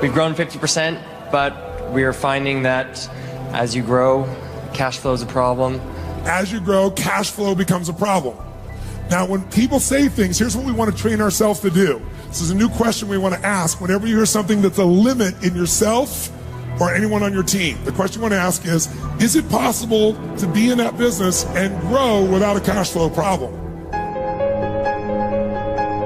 We've grown 50%, but we are finding that as you grow, cash flow is a problem. As you grow, cash flow becomes a problem. Now, when people say things, here's what we want to train ourselves to do. This is a new question we want to ask whenever you hear something that's a limit in yourself or anyone on your team. The question you want to ask is it possible to be in that business and grow without a cash flow problem?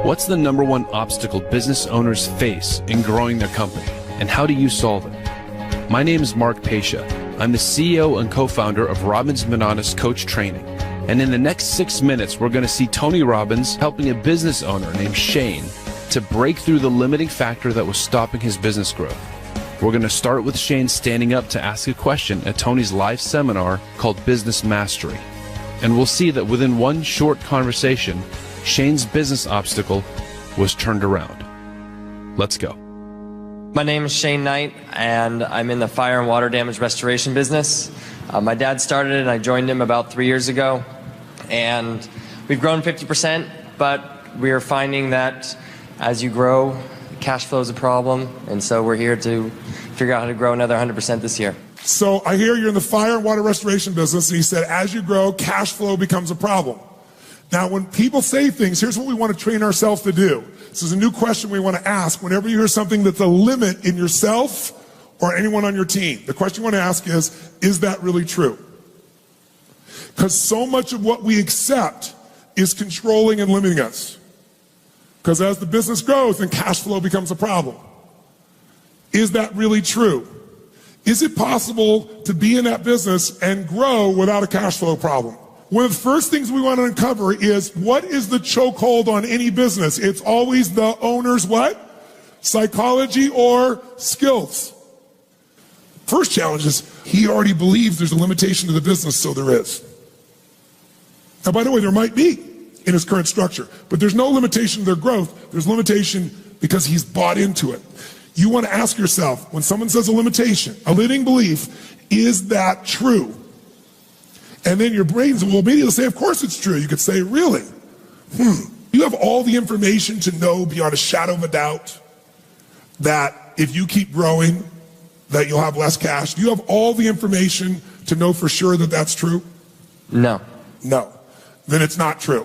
What's the number one obstacle business owners face in growing their company, and how do you solve it? My name is Mark Pasha. I'm the CEO and co-founder of Robbins Coach Training. And in the next 6 minutes, we're going to see Tony Robbins helping a business owner named Shane to break through the limiting factor that was stopping his business growth. We're going to start with Shane standing up to ask a question at Tony's live seminar called Business Mastery. And we'll see that within one short conversation, Shane's business obstacle was turned around. Let's go. My name is Shane Knight, and I'm in the fire and water damage restoration business. My dad started it, and I joined him about 3 years ago. And we've grown 50%, but we are finding that as you grow, cash flow is a problem. And so we're here to figure out how to grow another 100% this year. So I hear you're in the fire and water restoration business, and he said, as you grow, cash flow becomes a problem. Now, when people say things, here's what we want to train ourselves to do. This is a new question we want to ask whenever you hear something that's a limit in yourself or anyone on your team. The question you want to ask is that really true? Because so much of what we accept is controlling and limiting us. Because as the business grows, then cash flow becomes a problem. Is that really true? Is it possible to be in that business and grow without a cash flow problem? One of the first things we want to uncover is, what is the chokehold on any business? It's always the owner's what? Psychology or skills. First challenge is, he already believes there's a limitation to the business, so there is. Now, by the way, there might be in his current structure, but there's no limitation to their growth. There's limitation because he's bought into it. You want to ask yourself, when someone says a limitation, a limiting belief, is that true? And then your brains will immediately say, of course it's true. You could say, really? You have all the information to know beyond a shadow of a doubt that if you keep growing, that you'll have less cash. Do you have all the information to know for sure that that's true? No. No. Then it's not true.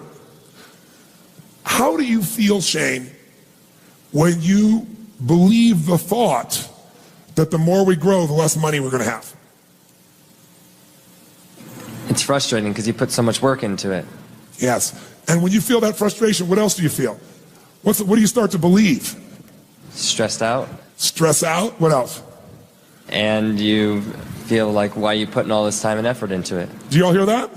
How do you feel, Shane, when you believe the thought that the more we grow, the less money we're going to have? It's frustrating because you put so much work into it. Yes. And when you feel that frustration, what else do you feel? What do you start to believe? Stressed out. Stress out? What else? And you feel like, why are you putting all this time and effort into it? Do you all hear that?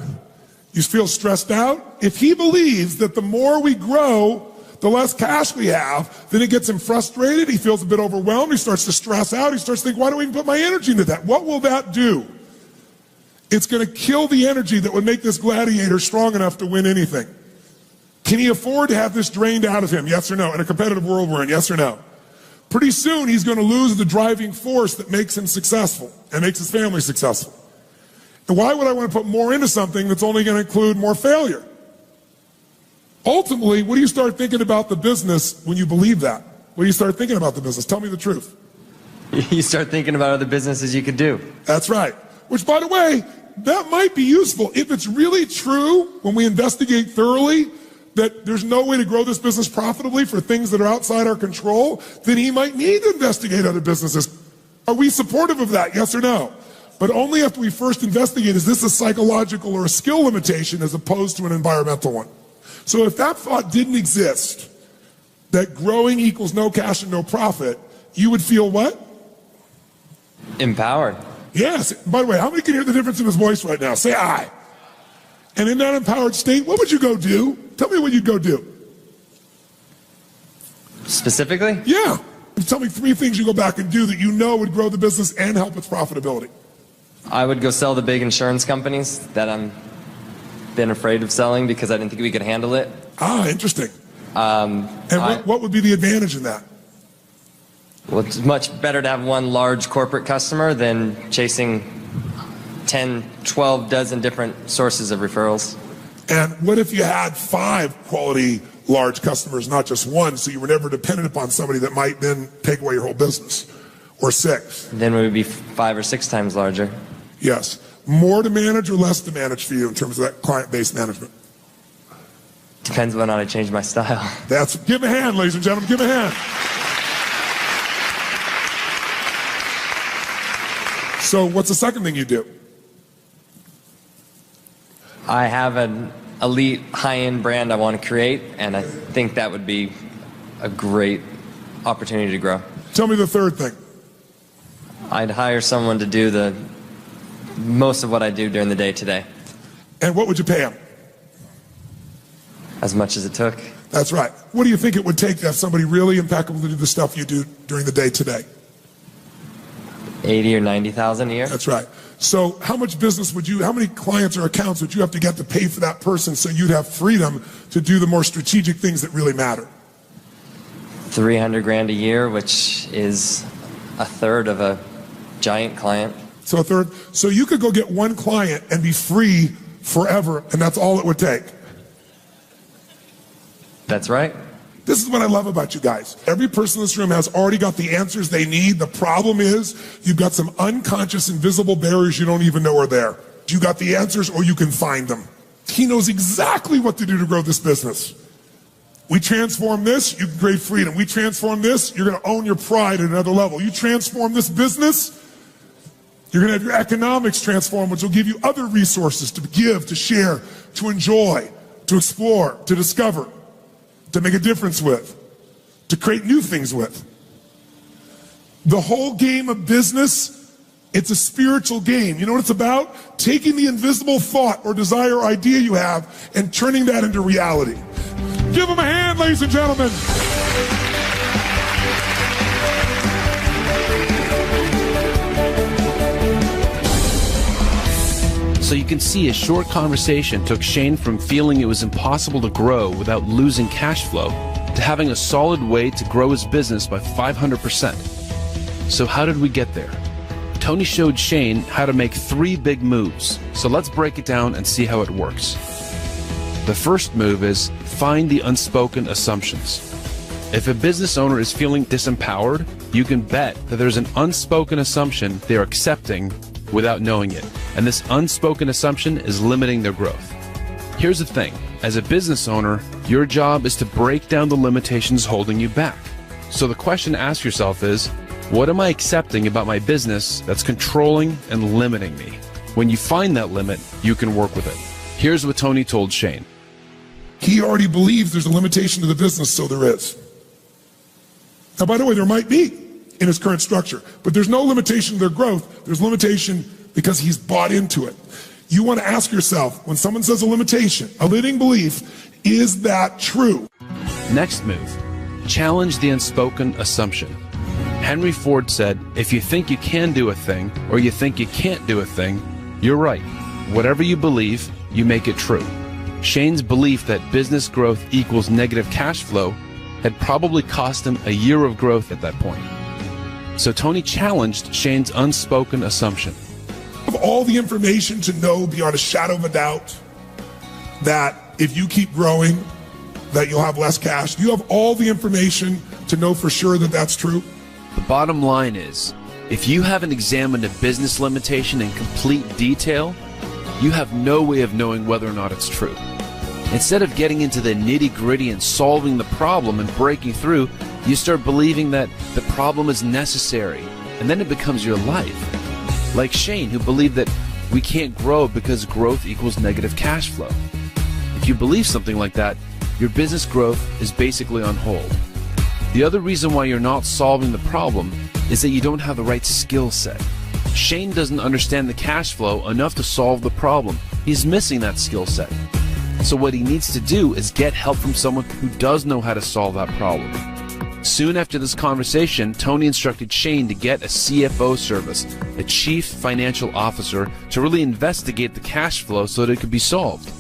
You feel stressed out? If he believes that the more we grow, the less cash we have, then it gets him frustrated. He feels a bit overwhelmed. He starts to stress out. He starts to think, why do I even put my energy into that? What will that do? It's going to kill the energy that would make this gladiator strong enough to win anything. Can he afford to have this drained out of him? Yes or no? In a competitive world we're in, yes or no? Pretty soon he's going to lose the driving force that makes him successful and makes his family successful. And why would I want to put more into something that's only going to include more failure? Ultimately, what do you start thinking about the business when you believe that? What do you start thinking about the business? Tell me the truth. You start thinking about other businesses you could do. That's right. Which, by the way, that might be useful. If it's really true, when we investigate thoroughly, that there's no way to grow this business profitably for things that are outside our control, then he might need to investigate other businesses. Are we supportive of that, yes or no? But only after we first investigate, is this a psychological or a skill limitation as opposed to an environmental one? So if that thought didn't exist, that growing equals no cash and no profit, you would feel what? Empowered. Yes. By the way, how many can hear the difference in his voice right now? Say aye. And in that empowered state, what would you go do? Tell me what you'd go do. Specifically? Yeah. Tell me 3 things you go back and do that you know would grow the business and help its profitability. I would go sell the big insurance companies that I'm been afraid of selling because I didn't think we could handle it. Ah, interesting. And what would be the advantage in that? Well, it's much better to have one large corporate customer than chasing 10, 12 dozen different sources of referrals. And what if you had 5 quality large customers, not just one, so you were never dependent upon somebody that might then take away your whole business? Or 6? Then we would be 5 or 6 times larger. Yes. More to manage or less to manage for you in terms of that client-based management? Depends whether or not I change my style. Give him a hand, ladies and gentlemen, give him a hand. So what's the second thing you do? I have an elite high-end brand I want to create, and I think that would be a great opportunity to grow. Tell me the third thing. I'd hire someone to do most of what I do during the day today. And what would you pay him? As much as it took. That's right. What do you think it would take to have somebody really impeccable to do the stuff you do during the day today? 80 or 90,000 a year. That's right. So how much business how many clients or accounts would you have to get to pay for that person so you'd have freedom to do the more strategic things that really matter? 300 grand a year, which is a third of a giant client. So a third. So you could go get one client and be free forever, and that's all it would take. That's right. This is what I love about you guys. Every person in this room has already got the answers they need. The problem is you've got some unconscious, invisible barriers you don't even know are there. You got the answers or you can find them. He knows exactly what to do to grow this business. We transform this, you can create freedom. We transform this, you're going to own your pride at another level. You transform this business, you're going to have your economics transform, which will give you other resources to give, to share, to enjoy, to explore, to discover, to make a difference with, to create new things with. The whole game of business, it's a spiritual game. You know what it's about? Taking the invisible thought or desire or idea you have and turning that into reality. Give them a hand, ladies and gentlemen. So you can see a short conversation took Shane from feeling it was impossible to grow without losing cash flow to having a solid way to grow his business by 500%. So how did we get there? Tony showed Shane how to make 3 big moves. So let's break it down and see how it works. The first move is find the unspoken assumptions. If a business owner is feeling disempowered, you can bet that there's an unspoken assumption they're accepting without knowing it. And this unspoken assumption is limiting their growth. Here's the thing. As a business owner, your job is to break down the limitations holding you back. So the question to ask yourself is, what am I accepting about my business that's controlling and limiting me? When you find that limit, you can work with it. Here's what Tony told Shane. He already believes there's a limitation to the business, so there is. Now, by the way, there might be in his current structure, but there's no limitation to their growth. There's limitation because he's bought into it. You want to ask yourself, when someone says a limitation, a limiting belief, is that true? Next move, challenge the unspoken assumption. Henry Ford said, if you think you can do a thing or you think you can't do a thing, you're right. Whatever you believe, you make it true. Shane's belief that business growth equals negative cash flow had probably cost him a year of growth at that point. So Tony challenged Shane's unspoken assumption. Of all the information to know beyond a shadow of a doubt that if you keep growing, that you'll have less cash. Do you have all the information to know for sure that that's true? The bottom line is, if you haven't examined a business limitation in complete detail, you have no way of knowing whether or not it's true. Instead of getting into the nitty-gritty and solving the problem and breaking through, you start believing that the problem is necessary, and then it becomes your life. Like Shane, who believed that we can't grow because growth equals negative cash flow. If you believe something like that, your business growth is basically on hold. The other reason why you're not solving the problem is that you don't have the right skill set. Shane doesn't understand the cash flow enough to solve the problem. He's missing that skill set. So what he needs to do is get help from someone who does know how to solve that problem. Soon after this conversation, Tony instructed Shane to get a CFO service, a Chief Financial Officer, to really investigate the cash flow so that it could be solved.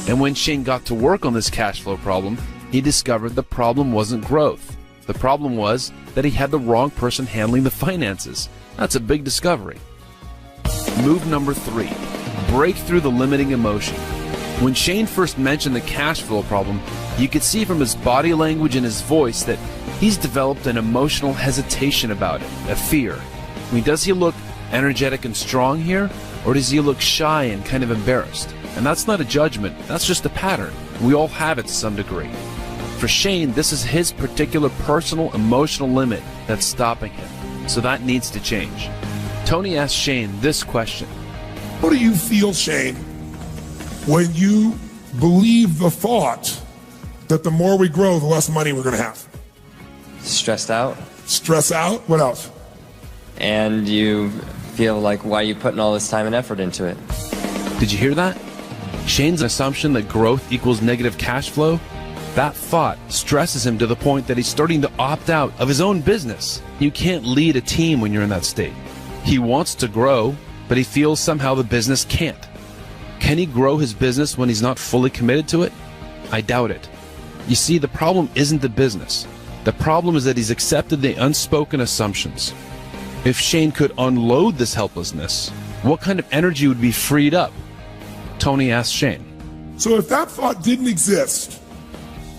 And when Shane got to work on this cash flow problem, he discovered the problem wasn't growth. The problem was that he had the wrong person handling the finances. That's a big discovery. Move number 3, break through the limiting emotion. When Shane first mentioned the cash flow problem, you could see from his body language and his voice that he's developed an emotional hesitation about it, a fear. I mean, does he look energetic and strong here, or does he look shy and kind of embarrassed? And that's not a judgment, that's just a pattern. We all have it to some degree. For Shane, this is his particular personal emotional limit that's stopping him, so that needs to change. Tony asked Shane this question. What do you feel, Shane, when you believe the thought that the more we grow, the less money we're going to have? Stressed out. Stress out? What else? And you feel like, why are you putting all this time and effort into it? Did you hear that? Shane's assumption that growth equals negative cash flow, that thought stresses him to the point that he's starting to opt out of his own business. You can't lead a team when you're in that state. He wants to grow, but he feels somehow the business can't. Can he grow his business when he's not fully committed to it? I doubt it. You see, the problem isn't the business. The problem is that he's accepted the unspoken assumptions. If Shane could unload this helplessness, what kind of energy would be freed up? Tony asked Shane. So if that thought didn't exist,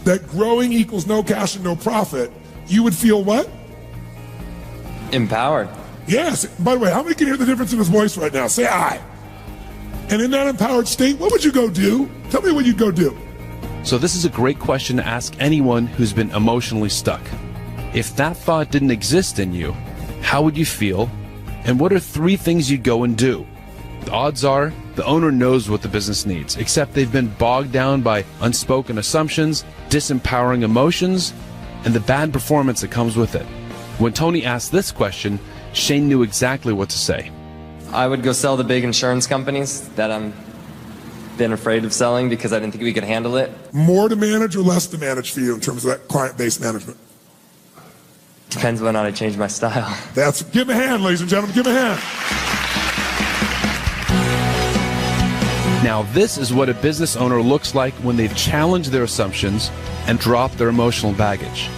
that growing equals no cash and no profit, you would feel what? Empowered. Yes. By the way, how many can hear the difference in his voice right now? Say aye. And in that empowered state, what would you go do? Tell me what you'd go do. So this is a great question to ask anyone who's been emotionally stuck. If that thought didn't exist in you, how would you feel? And what are 3 things you'd go and do? The odds are the owner knows what the business needs, except they've been bogged down by unspoken assumptions, disempowering emotions, and the bad performance that comes with it. When Tony asked this question, Shane knew exactly what to say. I would go sell the big insurance companies that I'm been afraid of selling because I didn't think we could handle it. More to manage or less to manage for you in terms of that client-based management? Depends whether or not I change my style. Give him a hand, ladies and gentlemen, give him a hand. Now, this is what a business owner looks like when they've challenged their assumptions and dropped their emotional baggage.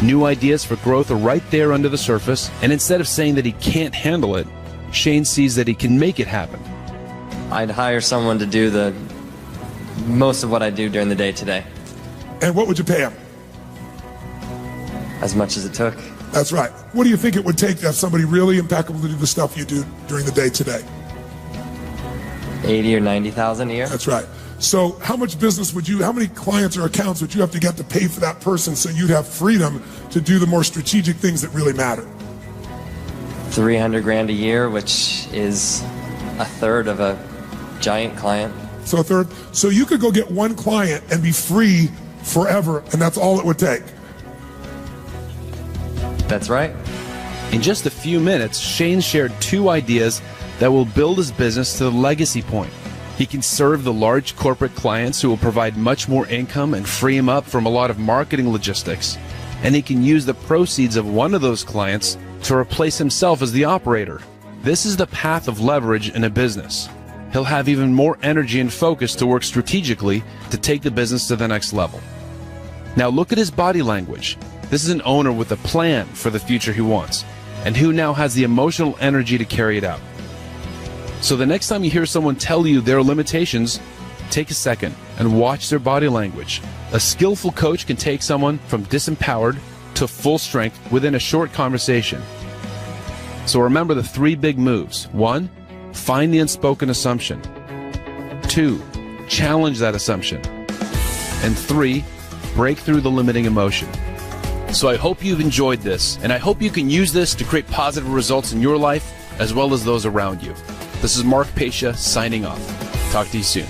New ideas for growth are right there under the surface, and instead of saying that he can't handle it, Shane sees that he can make it happen. I'd hire someone to do the most of what I do during the day today. And what would you pay him? As much as it took. That's right. What do you think it would take to have somebody really impeccable to do the stuff you do during the day today? 80 or 90,000 a year. That's right. So how much business how many clients or accounts would you have to get to pay for that person so you'd have freedom to do the more strategic things that really matter? 300 grand a year, which is a third of a giant client. So a third. So you could go get one client and be free forever, and that's all it would take. That's right. In just a few minutes, Shane shared 2 ideas that will build his business to the legacy point. He can serve the large corporate clients who will provide much more income and free him up from a lot of marketing logistics. And he can use the proceeds of one of those clients to replace himself as the operator. This is the path of leverage in a business. He'll have even more energy and focus to work strategically to take the business to the next level. Now look at his body language. This is an owner with a plan for the future he wants, and who now has the emotional energy to carry it out. So the next time you hear someone tell you their limitations, take a second and watch their body language. A skillful coach can take someone from disempowered to full strength within a short conversation. So remember the 3 big moves. 1, find the unspoken assumption. 2, challenge that assumption. And 3, break through the limiting emotion. So I hope you've enjoyed this, and I hope you can use this to create positive results in your life as well as those around you. This is Mark Pescia signing off. Talk to you soon.